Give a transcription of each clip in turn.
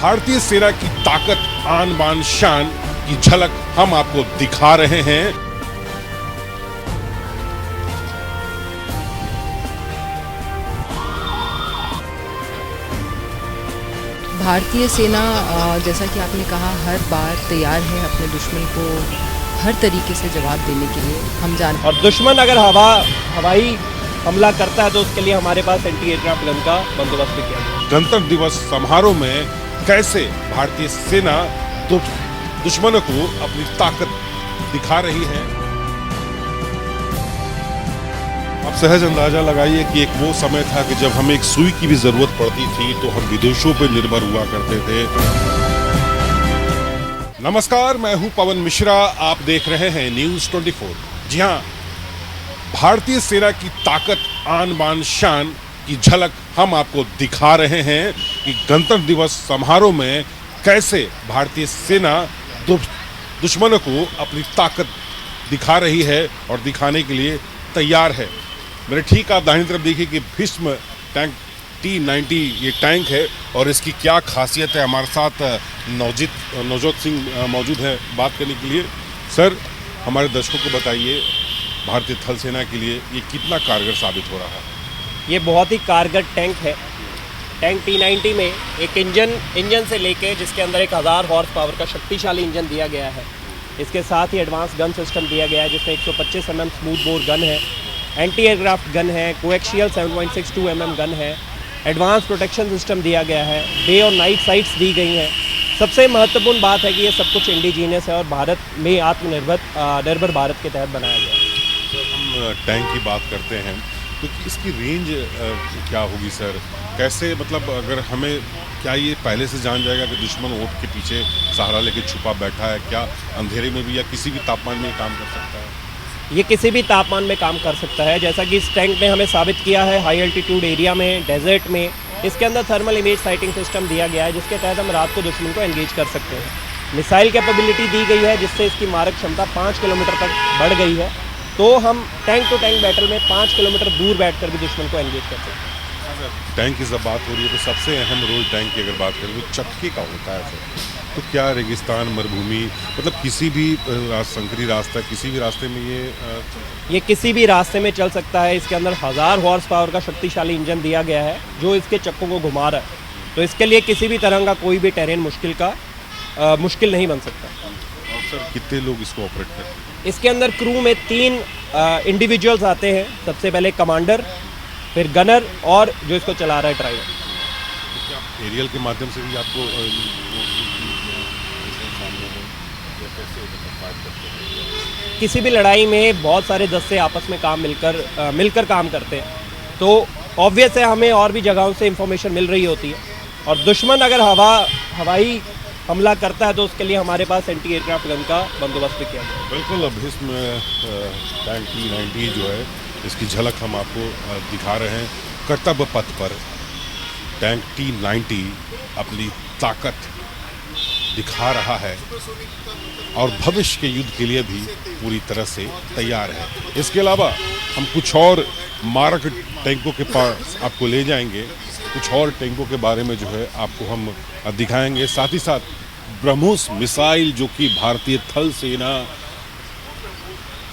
भारतीय सेना की ताकत, आन बान शान की झलक हम आपको दिखा रहे हैं। भारतीय सेना जैसा कि आपने कहा हर बार तैयार है अपने दुश्मन को हर तरीके से जवाब देने के लिए। हम जानते और दुश्मन अगर हवाई हमला करता है तो उसके लिए हमारे पास एंटी एयरक्राफ्ट गन का बंदोबस्त भी किया गया। गणतंत्र दिवस समारोह में कैसे भारतीय सेना दुश्मनों को अपनी ताकत दिखा रही है। आप सहज अंदाजा लगाइए कि एक वो समय था कि जब हमें एक सुई की भी जरूरत पड़ती थी तो हम विदेशों पर निर्भर हुआ करते थे। नमस्कार, मैं हूं पवन मिश्रा, आप देख रहे हैं न्यूज़ 24। जी हां, भारतीय सेना की ताकत, आन बान शान की झलक हम आपको दिखा रहे हैं कि गणतंत्र दिवस समारोह में कैसे भारतीय सेना दुश्मनों को अपनी ताकत दिखा रही है और दिखाने के लिए तैयार है। मेरे ठीक आप दाहिनी तरफ देखिए कि भीष्म टैंक T90 ये टैंक है और इसकी क्या खासियत है। हमारे साथ नवजोत सिंह मौजूद है बात करने के लिए। सर, हमारे दर्शकों को बताइए, भारतीय थल सेना के लिए ये कितना कारगर साबित हो रहा है? ये बहुत ही कारगर टैंक है। टैंक T90 में एक इंजन से लेके जिसके अंदर 1000 हॉर्स पावर का शक्तिशाली इंजन दिया गया है। इसके साथ ही एडवांस गन सिस्टम दिया गया है जिसमें 125 mm स्मूथ बोर गन है, एंटी एयरक्राफ्ट गन है, कोएक्शियल 7.62 mm गन है, एडवांस प्रोटेक्शन सिस्टम दिया गया है, डे और नाइट साइट्स दी गई हैं। सबसे महत्वपूर्ण बात है कि ये सब कुछ इंडिजीनियस है और भारत में निर्भर भारत के तहत बनाया गया है। हम टैंक की बात करते हैं तो इसकी रेंज क्या होगी सर? कैसे, मतलब अगर हमें, क्या ये पहले से जान जाएगा कि दुश्मन ओट के पीछे सहारा लेके छुपा बैठा है? क्या अंधेरे में भी या किसी भी तापमान में काम कर सकता है? ये किसी भी तापमान में काम कर सकता है, जैसा कि इस टैंक ने हमें साबित किया है। हाई एल्टीट्यूड एरिया में, डेजर्ट में इसके अंदर थर्मल इमेज साइटिंग सिस्टम दिया गया है जिसके तहत हम रात को दुश्मन को एंगेज कर सकते हैं। मिसाइल कैपेबिलिटी दी गई है जिससे इसकी मारक क्षमता 5 किलोमीटर तक बढ़ गई है, तो हम टैंक टू टैंक बैटल में 5 किलोमीटर दूर बैठकर भी दुश्मन को एंगेज कर सकते हैं। टैंक की जब बात हो रही है तो सबसे अहम रोल टैंक की अगर बात करें तो चक्के का होता है सर। तो क्या रेगिस्तान, मरुभूमि, मतलब किसी भी संकरी रास्ता, किसी भी रास्ते में ये किसी भी रास्ते में चल सकता है। इसके अंदर 1000 हॉर्स पावर का शक्तिशाली इंजन दिया गया है जो इसके चक्कों को घुमा रहा है, तो इसके लिए किसी भी तरह का कोई भी टेरेन मुश्किल नहीं बन सकता। और सर, कितने लोग इसको ऑपरेट करते हैं? इसके अंदर क्रू में 3 इंडिविजुअल्स आते हैं। सबसे पहले कमांडर, फिर गनर और जो इसको चला रहा है ड्राइवर। तो क्या एरियल के माध्यम से भी आपको किसी भी लड़ाई में बहुत सारे दस्ते आपस में मिलकर काम करते हैं, तो ऑब्वियस है हमें और भी जगहों से इंफॉर्मेशन मिल रही होती है। और दुश्मन अगर हवाई हमला करता है तो उसके लिए हमारे पास एंटी एयरक्राफ्ट गन का बंदोबस्त भी किया गया है। बिल्कुल। अब इसमें टैंक T90 जो है इसकी झलक हम आपको दिखा रहे हैं। कर्तव्य पथ पर टैंक T90 अपनी ताकत दिखा रहा है और भविष्य के युद्ध के लिए भी पूरी तरह से तैयार है। इसके अलावा हम कुछ और मारक टैंकों के पास आपको ले जाएंगे, कुछ और टैंकों के बारे में जो है आपको हम दिखाएंगे। साथ ही साथ ब्रह्मोस मिसाइल जो कि भारतीय थल सेना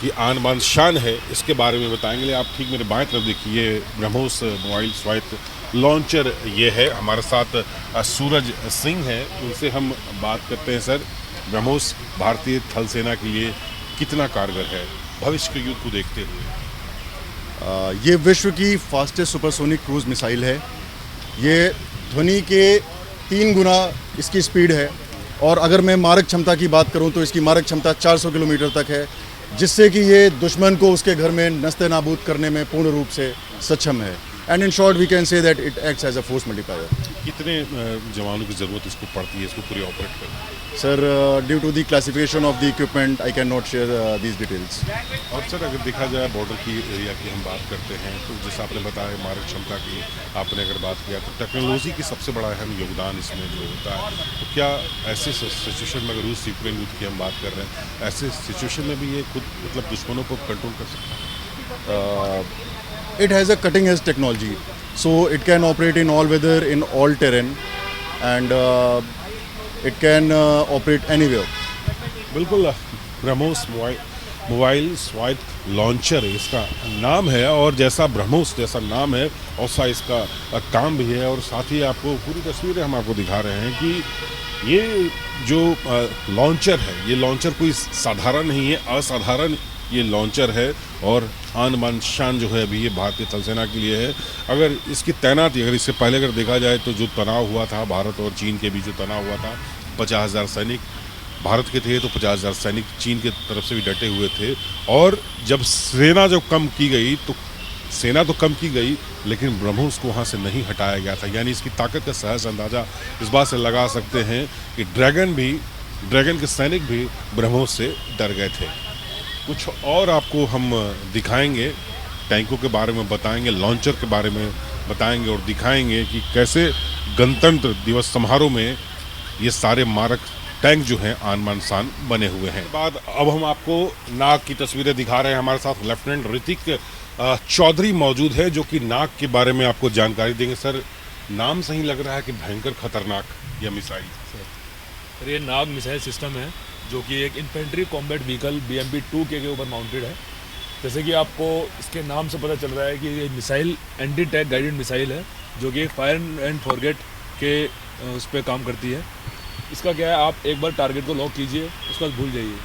की आन बान शान है, इसके बारे में बताएंगे। आप ठीक मेरे बाएं तरफ देखिए, ब्रह्मोस मोबाइल स्वायत्त लॉन्चर ये है। हमारे साथ सूरज सिंह है, उनसे हम बात करते हैं। सर, ब्रह्मोस भारतीय थल सेना के लिए कितना कारगर है भविष्य के युद्ध को देखते हुए? ये विश्व की फास्टेस्ट सुपरसोनिक क्रूज मिसाइल है। ये ध्वनि के 3 गुना इसकी स्पीड है और अगर मैं मारक क्षमता की बात करूं तो इसकी मारक क्षमता 400 किलोमीटर तक है, जिससे कि ये दुश्मन को उसके घर में नस्ते नाबूद करने में पूर्ण रूप से सक्षम है। And in short we can say that it acts as a force multiplier. कितने जवानों की ज़रूरत इसको पड़ती है इसको पूरी ऑपरेट करने? Sir, due to the classification of the equipment I can not share these details. और सर, अगर देखा जाए बॉर्डर की एरिया की हम बात करते हैं तो जैसे आपने बताया मारक क्षमता की आपने अगर बात किया तो टेक्नोलॉजी की सबसे बड़ा अहम योगदान इसमें जो होता है। तो क्या ऐसे सिचुएशन में, अगर रूस यूक्रेन युद्ध की हम बात कर रहे हैं, ऐसे सिचुएशन में भी ये खुद मतलब दुश्मनों को कंट्रोल कर सकता है? It has a cutting edge technology, so it can operate in all weather, in all terrain, and It can operate anywhere. बिल्कुल ब्रह्मोस मोबाइल स्वायत्त लॉन्चर इसका नाम है, और जैसा ब्रह्मोस जैसा नाम है वैसा इसका काम भी है। और साथ ही आपको पूरी तस्वीरें हम आपको दिखा रहे हैं कि ये जो लॉन्चर है, ये लॉन्चर कोई साधारण नहीं है, असाधारण ये लॉन्चर है। और आन बान शान जो है अभी ये भारतीय थल सेना के लिए है। अगर इसकी तैनाती, अगर इससे पहले अगर देखा जाए तो जो तनाव हुआ था भारत और चीन के बीच, जो तनाव हुआ था, 50,000 सैनिक भारत के थे तो 50,000 सैनिक चीन की तरफ से भी डटे हुए थे। और जब सेना कम की गई तो सेना तो कम की गई, लेकिन ब्रह्मोस को वहाँ से नहीं हटाया गया था। यानी इसकी ताकत का सहज अंदाज़ा इस बात से लगा सकते हैं कि ड्रैगन के सैनिक भी ब्रह्मोस से डर गए थे। कुछ और आपको हम दिखाएंगे, टैंकों के बारे में बताएंगे, लॉन्चर के बारे में बताएंगे और दिखाएंगे कि कैसे गणतंत्र दिवस समारोह में ये सारे मारक टैंक जो हैं आन बान शान बने हुए हैं। बाद अब हम आपको नाग की तस्वीरें दिखा रहे हैं। हमारे साथ लेफ्टिनेंट ऋतिक चौधरी मौजूद है जो कि नाग के बारे में आपको जानकारी देंगे। सर, नाम सही लग रहा है कि भयंकर खतरनाक यह मिसाइल? सर, ये नाग मिसाइल सिस्टम है जो कि एक इन्फेंट्री कॉम्बैट व्हीकल BMP-2 के ऊपर माउंटेड है। जैसे कि आपको इसके नाम से पता चल रहा है कि ये missile anti tank guided missile है जो कि फायर एंड फॉरगेट के उस पर काम करती है। इसका क्या है, आप एक बार टारगेट को लॉक कीजिए, उसके बाद भूल जाइए।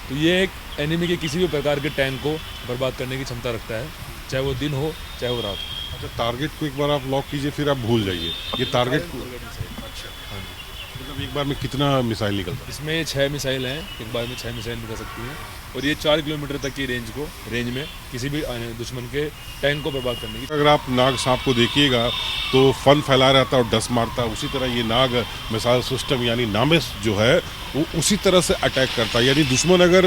तो ये एक एनिमी के किसी भी प्रकार के टैंक को बर्बाद करने की क्षमता रखता है, चाहे वो दिन हो चाहे वो रात हो। अच्छा, टारगेट को एक बार आप लॉक कीजिए फिर आप भूल जाइए, ये टारगेट को। अच्छा, हाँ जी। मतलब एक बार में कितना मिसाइल निकलता है? इसमें 6 मिसाइल हैं, एक बार में 6 मिसाइल निकल सकती हैं और ये 4 किलोमीटर तक की रेंज में किसी भी दुश्मन के टैंक को बर्बाद करने की। अगर आप नाग सांप को देखिएगा तो फन फैला रहता है और डस मारता है, उसी तरह ये नाग मिसाइल सिस्टम यानी नामिस जो है वो उसी तरह से अटैक करता है। यानी दुश्मन अगर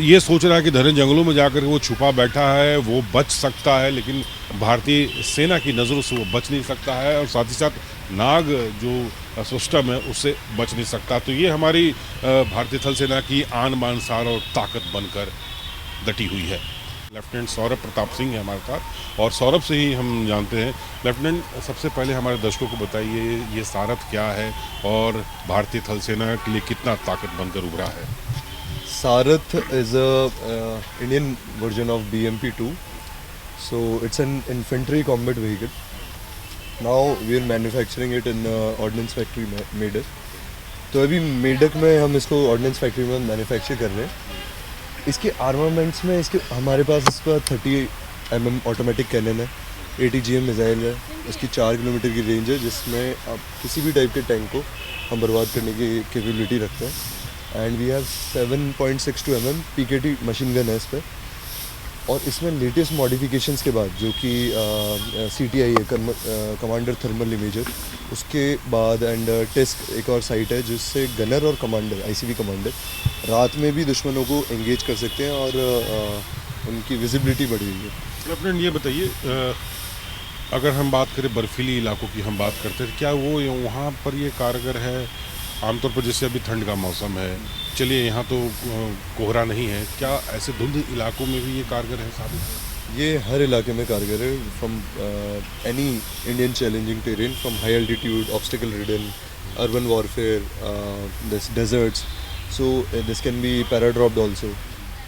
ये सोच रहा है कि घने जंगलों में जाकर वो छुपा बैठा है, वो बच सकता है, लेकिन भारतीय सेना की नज़रों से वो बच नहीं सकता है, और साथ ही साथ नाग जो सिस्टम है उससे बच नहीं सकता। तो ये हमारी भारतीय थल सेना की आन बान शान और ताकत बनकर डटी हुई है। लेफ्टिनेंट सौरभ प्रताप सिंह है हमारे साथ, और सौरभ से ही हम जानते हैं। लेफ्टिनेंट, सबसे पहले हमारे दर्शकों को बताइए ये सारथ क्या है और भारतीय थल सेना के लिए कितना ताकत बनकर उभरा है? Sarath is a Indian version of BMP-2, so it's an infantry combat vehicle. Now we are manufacturing it in ordnance factory Medak. तो अभी मेडक में हम इसको ऑर्डिनेंस फैक्ट्री में मैन्युफैक्चर कर रहे हैं। इसके आर्मामेंट्स में हमारे पास इसका 30 mm ऑटोमेटिक कैनन है, 80 GM मिसाइल है, इसकी 4 किलोमीटर की रेंज है, जिसमें आप किसी भी टाइप के टैंक को हम बर्बाद करने की कैपेबिलिटी रखते हैं। And we have 7.62 mm PKT machine gun है इस पर। और इसमें लेटेस्ट मॉडिफिकेशंस के बाद जो कि CTI है, कमांडर थर्मल इमेजर, उसके बाद एंड टेस्ट एक और साइट है जिससे गनर और कमांडर ICV कमांडर रात में भी दुश्मनों को एंगेज कर सकते हैं और उनकी विजिबिलिटी बढ़ी हुई है। लेफ्टिनेंट, ये बताइए, अगर हम बात करें बर्फीली इलाकों की हम बात करते हैं, क्या वो वहाँ पर ये कारगर है? आमतौर पर जैसे अभी ठंड का मौसम है, चलिए यहाँ तो कोहरा नहीं है, क्या ऐसे धुंध इलाकों में भी ये कारगर है साबित? ये हर इलाके में कारगर है, from any Indian challenging terrain, from high altitude, obstacle ridden, urban warfare, this deserts, so this can be paradropped also.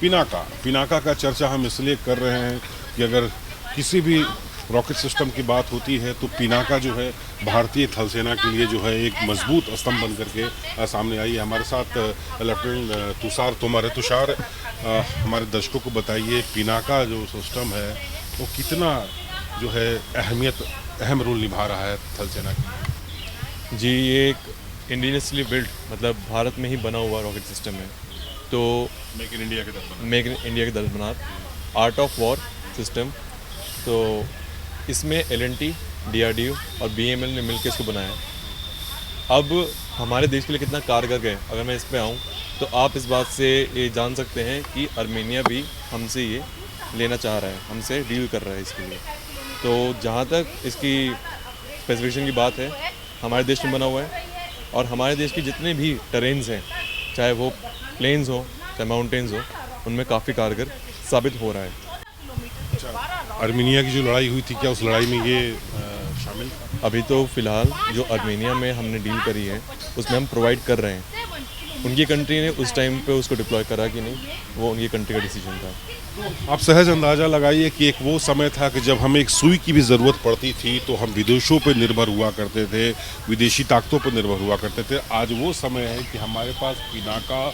Pinaka का चर्चा हम इसलिए कर रहे हैं कि अगर किसी भी रॉकेट सिस्टम की बात होती है तो पिनाका जो है भारतीय थल सेना के लिए जो है एक मजबूत स्तंभ बन करके सामने आई है। हमारे साथ लेफ्टिनेंट तुषार तोमर है। तुषार, हमारे दर्शकों को बताइए पिनाका जो सिस्टम है वो कितना जो है अहम रोल निभा रहा है थल सेना की? जी, ये एक इंडियसली बिल्ड, मतलब भारत में ही बना हुआ रॉकेट सिस्टम है। तो मेक इन इंडिया के दर्ज बना आर्ट ऑफ वॉर सिस्टम। तो इसमें LNT, DRDO और BML ने मिलकर इसको बनाया है। अब हमारे देश के लिए कितना कारगर है, अगर मैं इस पे आऊँ तो आप इस बात से ये जान सकते हैं कि आर्मेनिया भी हमसे ये लेना चाह रहा है, हमसे डील कर रहा है इसके लिए। तो जहाँ तक इसकी स्पेसिफिकेशन की बात है, हमारे देश में बना हुआ है और हमारे देश के जितने भी टेरेन्स हैं, चाहे वो प्लेन्स हो चाहे माउंटेन्स हो, उनमें काफ़ी कारगर साबित हो रहा है। आर्मेनिया की जो लड़ाई हुई थी, क्या उस लड़ाई में ये शामिल था? अभी तो फ़िलहाल जो आर्मेनिया में हमने डील करी है उसमें हम प्रोवाइड कर रहे हैं। उनकी कंट्री ने उस टाइम पे उसको डिप्लॉय करा कि नहीं, वो उनकी कंट्री का डिसीजन था। आप सहज अंदाज़ा लगाइए कि एक वो समय था कि जब हमें एक सुई की भी ज़रूरत पड़ती थी तो हम विदेशों पर निर्भर हुआ करते थे, विदेशी ताकतों पर निर्भर हुआ करते थे। आज वो समय है कि हमारे पास Pinaka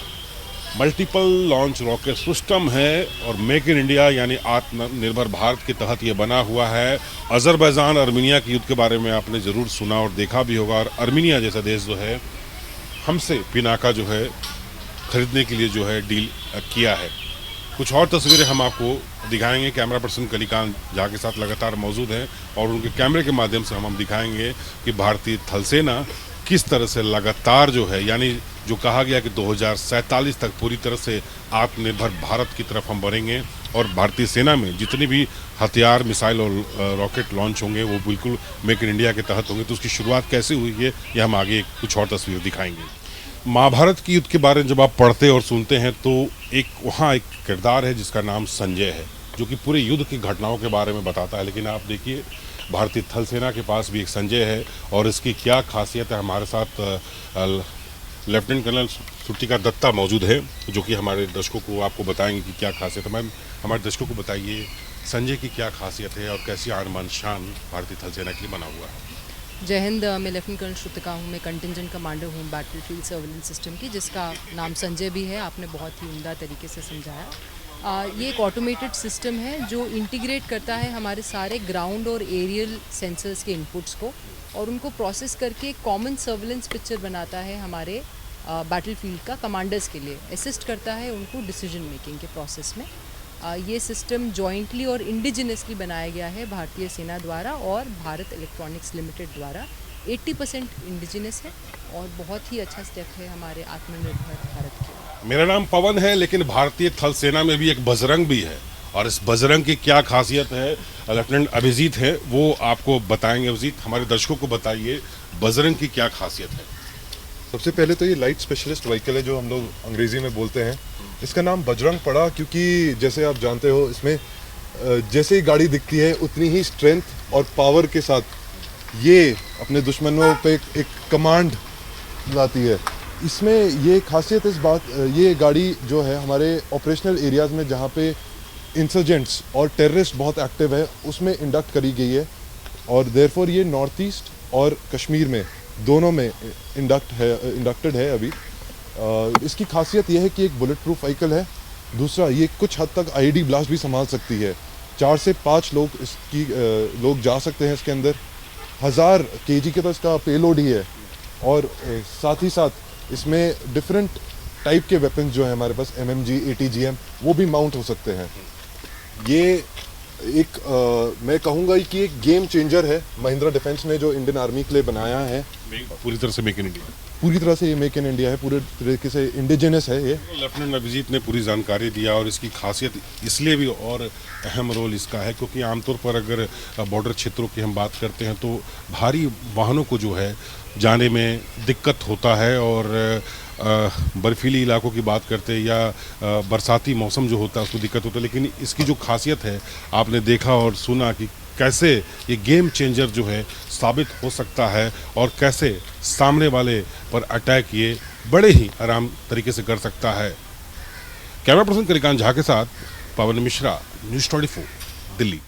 multiple launch rocket system है और मेक इन इंडिया यानी आत्मनिर्भर भारत के तहत ये बना हुआ है। अज़रबैजान आर्मीनिया के युद्ध के बारे में आपने ज़रूर सुना और देखा भी होगा, और आर्मीनिया जैसा देश जो है हमसे पिनाका जो है खरीदने के लिए जो है डील किया है। कुछ और तस्वीरें हम आपको दिखाएंगे। कैमरा पर्सन कलिकांत झा के साथ लगातार मौजूद हैं और उनके कैमरे के माध्यम से हम दिखाएंगे कि भारतीय थल सेना किस तरह से लगातार जो है, यानी जो कहा गया कि 2047 तक पूरी तरह से आत्मनिर्भर भारत की तरफ हम बढ़ेंगे और भारतीय सेना में जितने भी हथियार, मिसाइल और रॉकेट लॉन्च होंगे वो बिल्कुल मेक इन इंडिया के तहत होंगे। तो उसकी शुरुआत कैसे हुई है ये हम आगे कुछ और तस्वीर दिखाएंगे। महाभारत की युद्ध के बारे में जब आप पढ़ते और सुनते हैं तो वहाँ एक किरदार है जिसका नाम संजय है, जो कि पूरे युद्ध की घटनाओं के बारे में बताता है। लेकिन आप देखिए भारतीय थल सेना के पास भी एक संजय है और इसकी क्या खासियत है। हमारे साथ लेफ्टिनेंट कर्नल श्रुतिका दत्ता मौजूद है जो कि हमारे दर्शकों को आपको बताएंगे कि क्या खासियत है। मैम, हमारे दर्शकों को बताइए संजय की क्या खासियत है और कैसी आन शान भारतीय थल सेना के लिए बना हुआ है। जय हिंद। मैं लेफ्टिनेंट कर्नल श्रुतिका हूँ। मैं कंटिजेंट कमांडर हूँ बैटलफील्ड सर्विलेंस सिस्टम की, जिसका नाम संजय भी है। आपने बहुत ही उम्दा तरीके से समझाया। ये एक ऑटोमेटेड सिस्टम है जो इंटीग्रेट करता है हमारे सारे ग्राउंड और एरियल सेंसर्स के इनपुट्स को और उनको प्रोसेस करके कॉमन सर्विलेंस पिक्चर बनाता है हमारे बैटलफील्ड का कमांडर्स के लिए, असिस्ट करता है उनको डिसीजन मेकिंग के प्रोसेस में। ये सिस्टम जॉइंटली और इंडिजिनसली बनाया गया है भारतीय सेना द्वारा और भारत इलेक्ट्रॉनिक्स लिमिटेड द्वारा। 80% इंडिजिनस है और बहुत ही अच्छा स्टेप है हमारे आत्मनिर्भर भारत के लिए। मेरा नाम पवन है, लेकिन भारतीय थल सेना में भी एक बजरंग भी है और इस बजरंग की क्या खासियत है लेफ्टिनेंट अभिजीत है वो आपको बताएंगे। अभिजीत, हमारे दर्शकों को बताइए बजरंग की क्या खासियत है। सबसे पहले तो ये लाइट स्पेशलिस्ट व्हीकल है जो हम लोग अंग्रेजी में बोलते हैं। इसका नाम बजरंग पड़ा क्योंकि जैसे आप जानते हो इसमें जैसे ही गाड़ी दिखती है उतनी ही स्ट्रेंथ और पावर के साथ ये अपने दुश्मनों पे एक कमांड लाती है। इसमें ये खासियत ये गाड़ी जो है हमारे ऑपरेशनल एरियाज़ में जहाँ पे इंसर्जेंट्स और टेररिस्ट बहुत एक्टिव है उसमें इंडक्ट करी गई है और देयरफॉर ये नॉर्थ ईस्ट और कश्मीर में दोनों में इंडक्टेड है अभी। इसकी खासियत यह है कि एक बुलेट प्रूफ व्हीकल है। दूसरा, ये कुछ हद तक आईडी ब्लास्ट भी संभाल सकती है। 4 से 5 लोग जा सकते हैं इसके अंदर। 1000 kg के तो इसका पेलोड ही है और साथ ही साथ इसमें डिफरेंट टाइप के वेपन्स जो है हमारे पास MMG, ATGM वो भी माउंट हो सकते हैं। ये मैं कहूँगा कि एक गेम चेंजर है महिंद्रा डिफेंस ने जो इंडियन आर्मी के लिए बनाया है। पूरी तरह से मेक इन इंडिया, पूरी तरह से ये मेक इन इंडिया है, पूरे तरीके से इंडिजिनस है ये। लेफ्टिनेंट अभिजीत ने पूरी जानकारी दिया और इसकी खासियत इसलिए भी और अहम रोल इसका है क्योंकि आमतौर पर अगर बॉर्डर क्षेत्रों की हम बात करते हैं तो भारी वाहनों को जो है जाने में दिक्कत होता है और बर्फीली इलाकों की बात करते हैं या बरसाती मौसम जो होता है उसको दिक्कत होता है। लेकिन इसकी जो खासियत है आपने देखा और सुना कि कैसे ये गेम चेंजर जो है साबित हो सकता है और कैसे सामने वाले पर अटैक ये बड़े ही आराम तरीके से कर सकता है। कैमरा पर्सन कलिकांत झा के साथ पवन मिश्रा, न्यूज़ 24, दिल्ली।